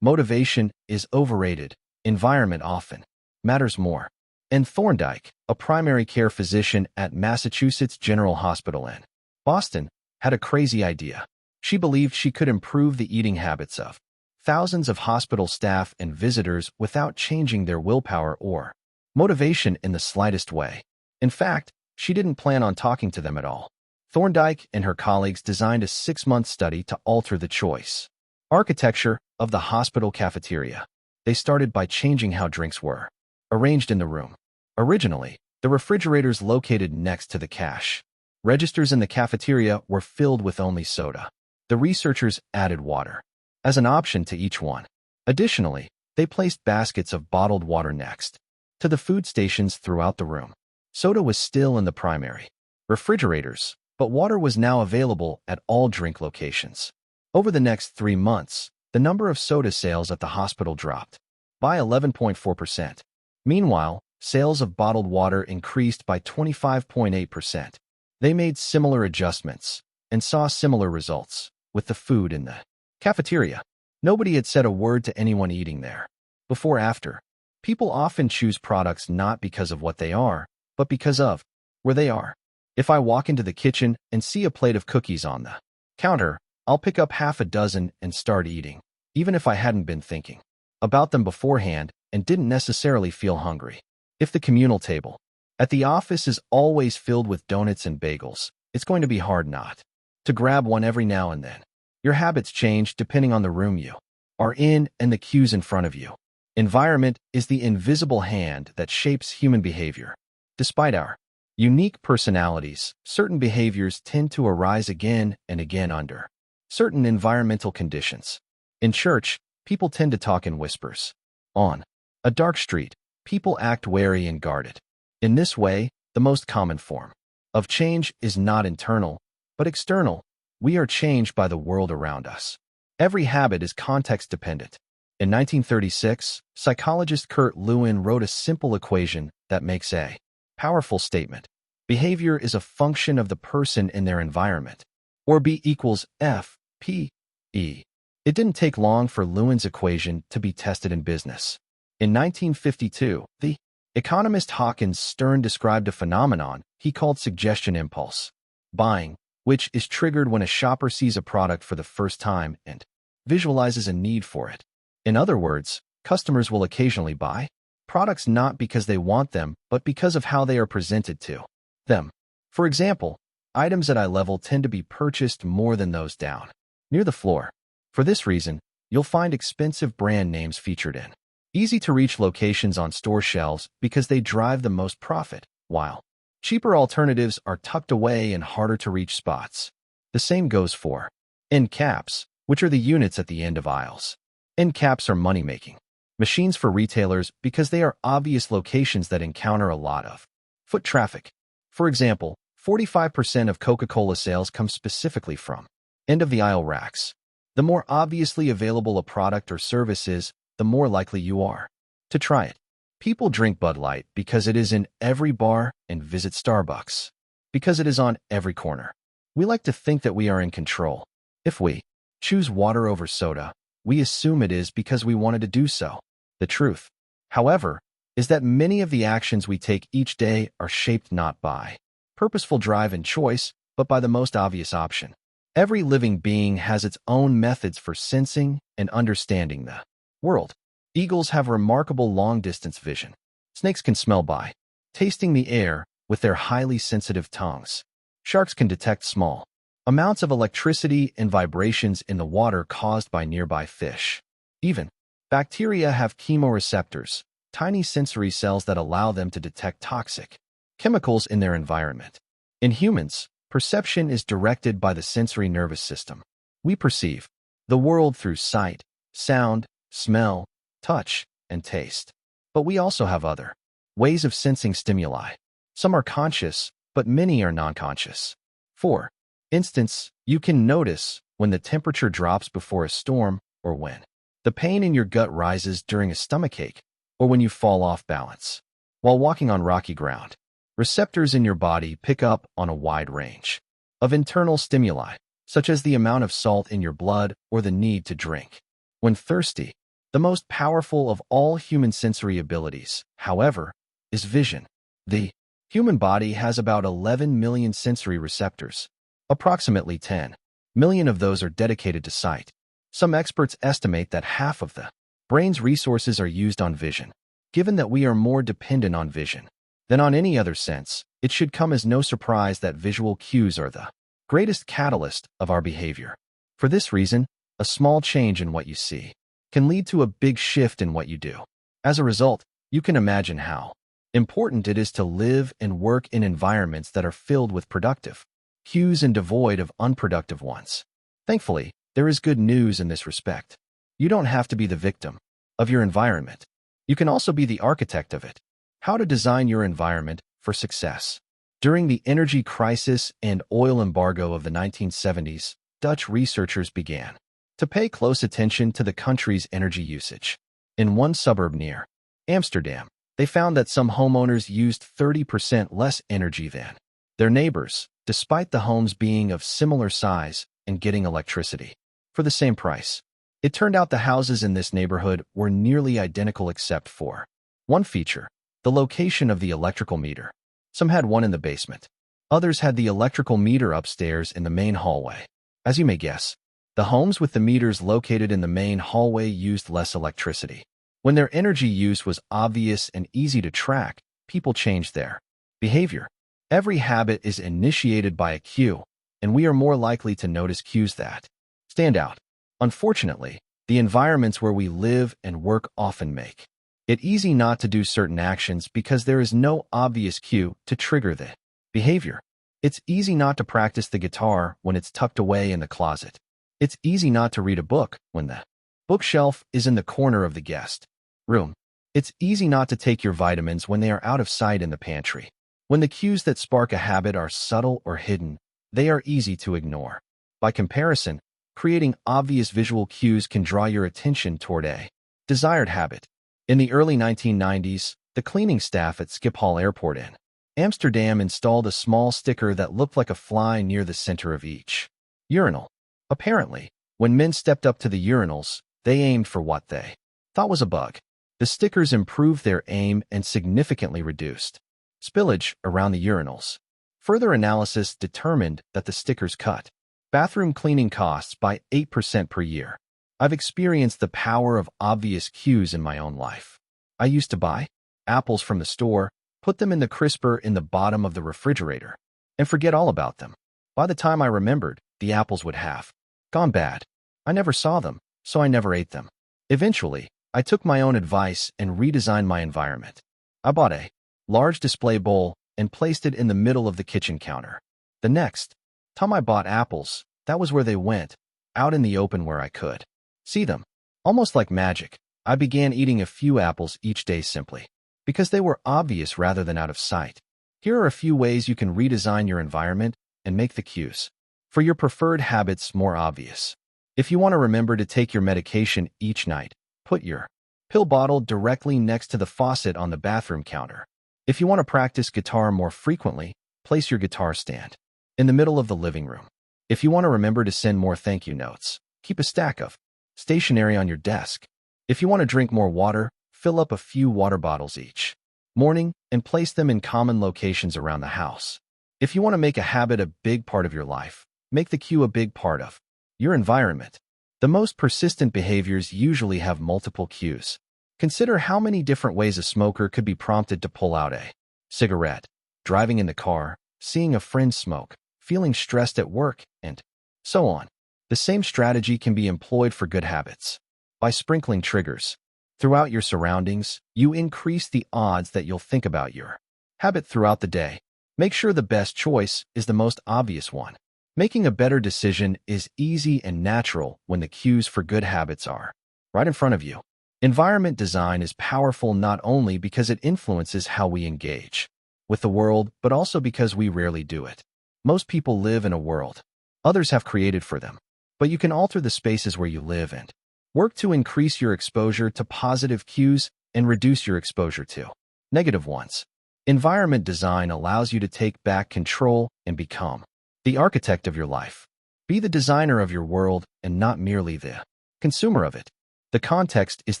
Motivation is overrated. Environment often matters more. And Thorndike, a primary care physician at Massachusetts General Hospital in Boston, had a crazy idea. She believed she could improve the eating habits of thousands of hospital staff and visitors without changing their willpower or motivation in the slightest way. In fact, she didn't plan on talking to them at all. Thorndike and her colleagues designed a 6-month study to alter the choice architecture of the hospital cafeteria. They started by changing how drinks were arranged in the room. Originally, the refrigerators located next to the cash registers in the cafeteria were filled with only soda. The researchers added water as an option to each one. Additionally, they placed baskets of bottled water next to the food stations throughout the room. Soda was still in the primary refrigerators, but water was now available at all drink locations. Over the next 3 months, the number of soda sales at the hospital dropped by 11.4%. Meanwhile, sales of bottled water increased by 25.8%. They made similar adjustments and saw similar results with the food in the cafeteria. Nobody had said a word to anyone eating there. After, people often choose products not because of what they are, but because of where they are. If I walk into the kitchen and see a plate of cookies on the counter, I'll pick up half a dozen and start eating, even if I hadn't been thinking about them beforehand and didn't necessarily feel hungry. If the communal table at the office is always filled with donuts and bagels, it's going to be hard not to grab one every now and then. Your habits change depending on the room you are in and the cues in front of you. Environment is the invisible hand that shapes human behavior. Despite our unique personalities, certain behaviors tend to arise again and again under certain environmental conditions. In church, people tend to talk in whispers. On a dark street, people act wary and guarded. In this way, the most common form of change is not internal, but external. We are changed by the world around us. Every habit is context-dependent. In 1936, psychologist Kurt Lewin wrote a simple equation that makes a powerful statement. Behavior is a function of the person in their environment, or B equals F, P, E. It didn't take long for Lewin's equation to be tested in business. In 1952, the economist Hawkins Stern described a phenomenon he called suggestion impulse buying, which is triggered when a shopper sees a product for the first time and visualizes a need for it. In other words, customers will occasionally buy products not because they want them, but because of how they are presented to them. For example, items at eye level tend to be purchased more than those down near the floor. For this reason, you'll find expensive brand names featured in easy-to-reach locations on store shelves because they drive the most profit, while cheaper alternatives are tucked away in harder-to-reach spots. The same goes for end caps, which are the units at the end of aisles. End caps are money-making machines for retailers because they are obvious locations that encounter a lot of foot traffic. For example, 45% of Coca-Cola sales come specifically from end-of-the-aisle racks. The more obviously available a product or service is, the more likely you are to try it. People drink Bud Light because it is in every bar and visit Starbucks because it is on every corner. We like to think that we are in control. If we choose water over soda, we assume it is because we wanted to do so. The truth, however, is that many of the actions we take each day are shaped not by purposeful drive and choice, but by the most obvious option. Every living being has its own methods for sensing and understanding the world. Eagles have remarkable long-distance vision. Snakes can smell by tasting the air with their highly sensitive tongues. Sharks can detect small amounts of electricity and vibrations in the water caused by nearby fish. Even bacteria have chemoreceptors, tiny sensory cells that allow them to detect toxic chemicals in their environment. In humans, perception is directed by the sensory nervous system. We perceive the world through sight, sound, smell, touch, and taste. But we also have other ways of sensing stimuli. Some are conscious, but many are non-conscious. For instance, you can notice when the temperature drops before a storm, or when the pain in your gut rises during a stomachache, or when you fall off balance while walking on rocky ground. Receptors in your body pick up on a wide range of internal stimuli, such as the amount of salt in your blood or the need to drink when thirsty. The most powerful of all human sensory abilities, however, is vision. The human body has about 11 million sensory receptors. Approximately 10 million of those are dedicated to sight. Some experts estimate that half of the brain's resources are used on vision. Given that we are more dependent on vision than on any other sense, it should come as no surprise that visual cues are the greatest catalyst of our behavior. For this reason, a small change in what you see can lead to a big shift in what you do. As a result, you can imagine how important it is to live and work in environments that are filled with productive cues and devoid of unproductive ones. Thankfully, there is good news in this respect. You don't have to be the victim of your environment. You can also be the architect of it. How to design your environment for success. During the energy crisis and oil embargo of the 1970s, Dutch researchers began to pay close attention to the country's energy usage. In one suburb near Amsterdam, they found that some homeowners used 30% less energy than their neighbors, despite the homes being of similar size and getting electricity for the same price. It turned out the houses in this neighborhood were nearly identical except for one feature: the location of the electrical meter. Some had one in the basement. Others had the electrical meter upstairs in the main hallway. As you may guess, the homes with the meters located in the main hallway used less electricity. When their energy use was obvious and easy to track, people changed their behavior. Every habit is initiated by a cue, and we are more likely to notice cues that stand out. Unfortunately, the environments where we live and work often make it easy not to do certain actions because there is no obvious cue to trigger the behavior. It's easy not to practice the guitar when it's tucked away in the closet. It's easy not to read a book when the bookshelf is in the corner of the guest room. It's easy not to take your vitamins when they are out of sight in the pantry. When the cues that spark a habit are subtle or hidden, they are easy to ignore. By comparison, creating obvious visual cues can draw your attention toward a desired habit. In the early 1990s, the cleaning staff at Schiphol Airport in Amsterdam installed a small sticker that looked like a fly near the center of each urinal. Apparently, when men stepped up to the urinals, they aimed for what they thought was a bug. The stickers improved their aim and significantly reduced spillage around the urinals. Further analysis determined that the stickers cut bathroom cleaning costs by 8% per year. I've experienced the power of obvious cues in my own life. I used to buy apples from the store, put them in the crisper in the bottom of the refrigerator, and forget all about them. By the time I remembered, the apples would have gone bad. I never saw them, so I never ate them. Eventually, I took my own advice and redesigned my environment. I bought a large display bowl and placed it in the middle of the kitchen counter. The next time I bought apples, that was where they went, out in the open where I could see them. Almost like magic, I began eating a few apples each day simply because they were obvious rather than out of sight. Here are a few ways you can redesign your environment and make the cues for your preferred habits more obvious. If you want to remember to take your medication each night, put your pill bottle directly next to the faucet on the bathroom counter. If you want to practice guitar more frequently, place your guitar stand in the middle of the living room. If you want to remember to send more thank you notes, keep a stack of stationery on your desk. If you want to drink more water, fill up a few water bottles each morning and place them in common locations around the house. If you want to make a habit a big part of your life, make the cue a big part of your environment. The most persistent behaviors usually have multiple cues. Consider how many different ways a smoker could be prompted to pull out a cigarette: driving in the car, seeing a friend smoke, feeling stressed at work, and so on. The same strategy can be employed for good habits. By sprinkling triggers throughout your surroundings, you increase the odds that you'll think about your habit throughout the day. Make sure the best choice is the most obvious one. Making a better decision is easy and natural when the cues for good habits are right in front of you. Environment design is powerful not only because it influences how we engage with the world, but also because we rarely do it. Most people live in a world others have created for them, but you can alter the spaces where you live and work to increase your exposure to positive cues and reduce your exposure to negative ones. Environment design allows you to take back control and become the architect of your life. Be the designer of your world and not merely the consumer of it. The context is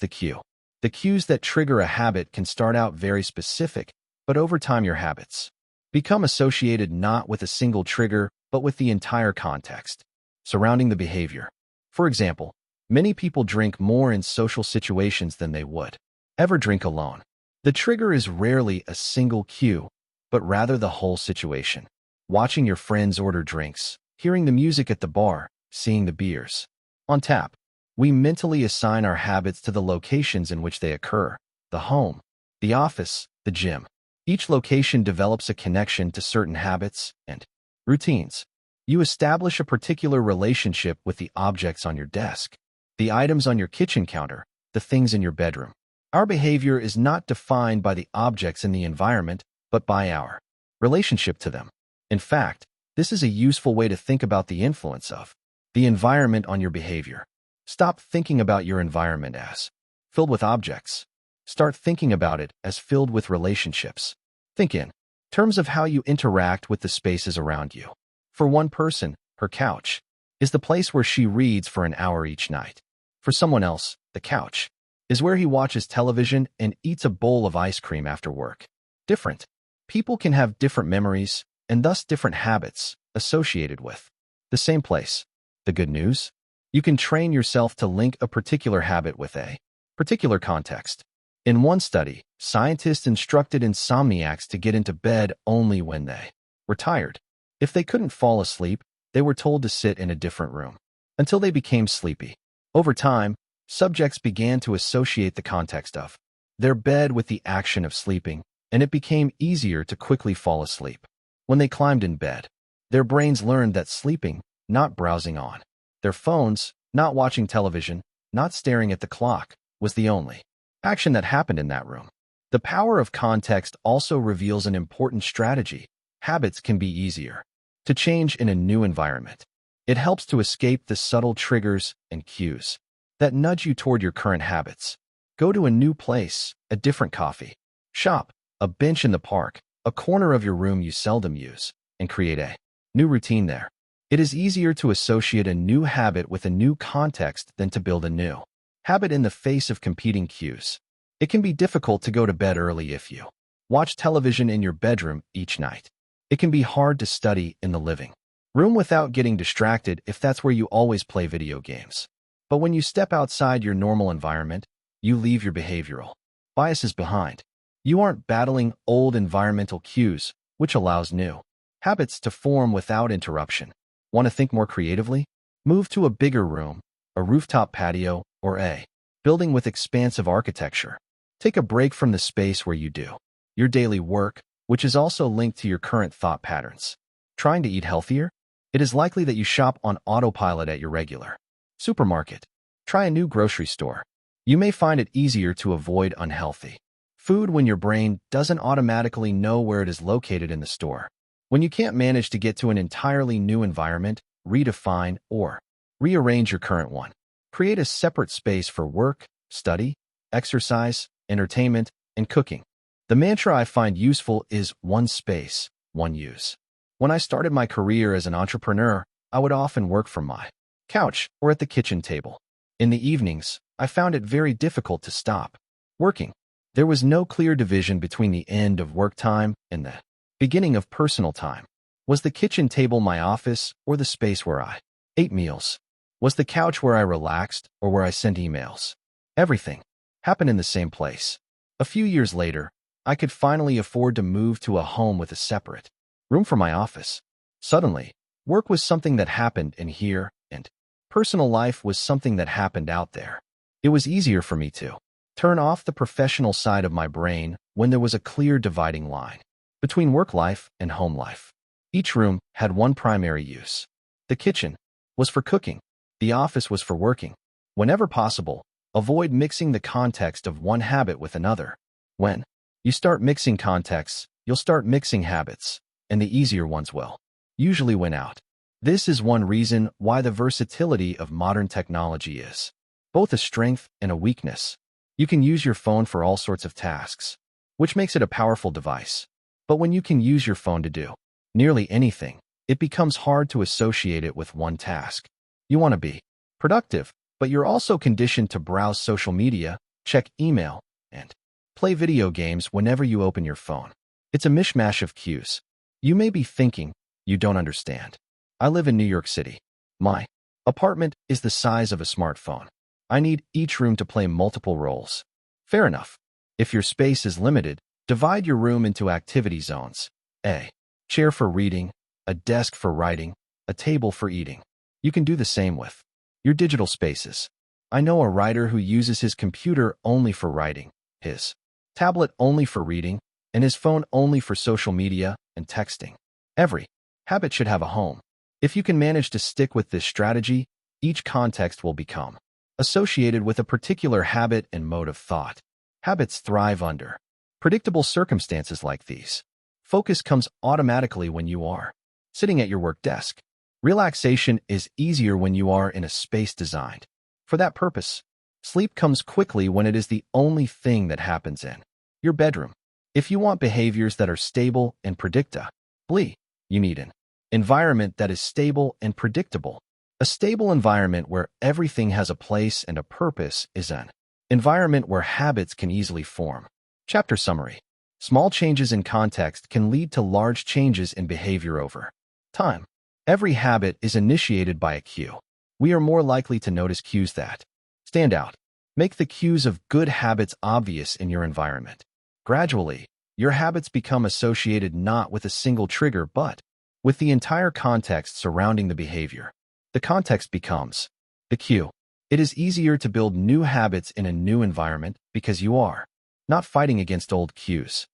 the cue. The cues that trigger a habit can start out very specific, but over time your habits become associated not with a single trigger, but with the entire context surrounding the behavior. For example, many people drink more in social situations than they would ever drink alone. The trigger is rarely a single cue, but rather the whole situation. Watching your friends order drinks, hearing the music at the bar, seeing the beers on tap. We mentally assign our habits to the locations in which they occur: the home, the office, the gym. Each location develops a connection to certain habits and routines. You establish a particular relationship with the objects on your desk, the items on your kitchen counter, the things in your bedroom. Our behavior is not defined by the objects in the environment, but by our relationship to them. In fact, this is a useful way to think about the influence of the environment on your behavior. Stop thinking about your environment as filled with objects. Start thinking about it as filled with relationships. Think in terms of how you interact with the spaces around you. For one person, her couch is the place where she reads for an hour each night. For someone else, the couch is where he watches television and eats a bowl of ice cream after work. Different people can have different memories and thus different habits associated with the same place. The good news? You can train yourself to link a particular habit with a particular context. In one study, scientists instructed insomniacs to get into bed only when they were tired. If they couldn't fall asleep, they were told to sit in a different room until they became sleepy. Over time, subjects began to associate the context of their bed with the action of sleeping, and it became easier to quickly fall asleep. When they climbed in bed, their brains learned that sleeping, not browsing on their phones, not watching television, not staring at the clock, was the only action that happened in that room. The power of context also reveals an important strategy. Habits can be easier to change in a new environment. It helps to escape the subtle triggers and cues that nudge you toward your current habits. Go to a new place, a different coffee shop, a bench in the park, a corner of your room you seldom use, and create a new routine there. It is easier to associate a new habit with a new context than to build a new habit in the face of competing cues. It can be difficult to go to bed early if you watch television in your bedroom each night. It can be hard to study in the living room without getting distracted if that's where you always play video games. But when you step outside your normal environment, you leave your behavioral biases behind. You aren't battling old environmental cues, which allows new habits to form without interruption. Want to think more creatively? Move to a bigger room, a rooftop patio, or a building with expansive architecture. Take a break from the space where you do your daily work, which is also linked to your current thought patterns. Trying to eat healthier? It is likely that you shop on autopilot at your regular supermarket. Try a new grocery store. You may find it easier to avoid unhealthy food when your brain doesn't automatically know where it is located in the store. When you can't manage to get to an entirely new environment, redefine or rearrange your current one. Create a separate space for work, study, exercise, entertainment, and cooking. The mantra I find useful is one space, one use. When I started my career as an entrepreneur, I would often work from my couch or at the kitchen table. In the evenings, I found it very difficult to stop working. There was no clear division between the end of work time and the beginning of personal time. Was the kitchen table my office or the space where I ate meals? Was the couch where I relaxed or where I sent emails? Everything happened in the same place. A few years later, I could finally afford to move to a home with a separate room for my office. Suddenly, work was something that happened in here, and personal life was something that happened out there. It was easier for me to turn off the professional side of my brain when there was a clear dividing line between work life and home life. Each room had one primary use. The kitchen was for cooking. The office was for working. Whenever possible, avoid mixing the context of one habit with another. When you start mixing contexts, you'll start mixing habits, and the easier ones will usually win out. This is one reason why the versatility of modern technology is both a strength and a weakness. You can use your phone for all sorts of tasks, which makes it a powerful device. But when you can use your phone to do nearly anything, it becomes hard to associate it with one task. You want to be productive, But you're also conditioned to browse social media, check email, and play video games whenever you open your phone. It's a mishmash of cues. You may be thinking, you don't understand. I live in New York City. My apartment is the size of a smartphone. I need each room to play multiple roles. Fair enough. If your space is limited, divide your room into activity zones. A chair for reading, a desk for writing, a table for eating. You can do the same with your digital spaces. I know a writer who uses his computer only for writing, his tablet only for reading, and his phone only for social media and texting. Every habit should have a home. If you can manage to stick with this strategy, each context will become associated with a particular habit and mode of thought. Habits thrive under predictable circumstances like these. Focus comes automatically when you are sitting at your work desk. Relaxation is easier when you are in a space designed for that purpose. Sleep comes quickly when it is the only thing that happens in your bedroom. If you want behaviors that are stable and predictable, you need an environment that is stable and predictable. A stable environment where everything has a place and a purpose is an environment where habits can easily form. Chapter summary. Small changes in context can lead to large changes in behavior over time. Every habit is initiated by a cue. We are more likely to notice cues that stand out. Make the cues of good habits obvious in your environment. Gradually, your habits become associated not with a single trigger but with the entire context surrounding the behavior. The context becomes the cue. It is easier to build new habits in a new environment because you are not fighting against old cues.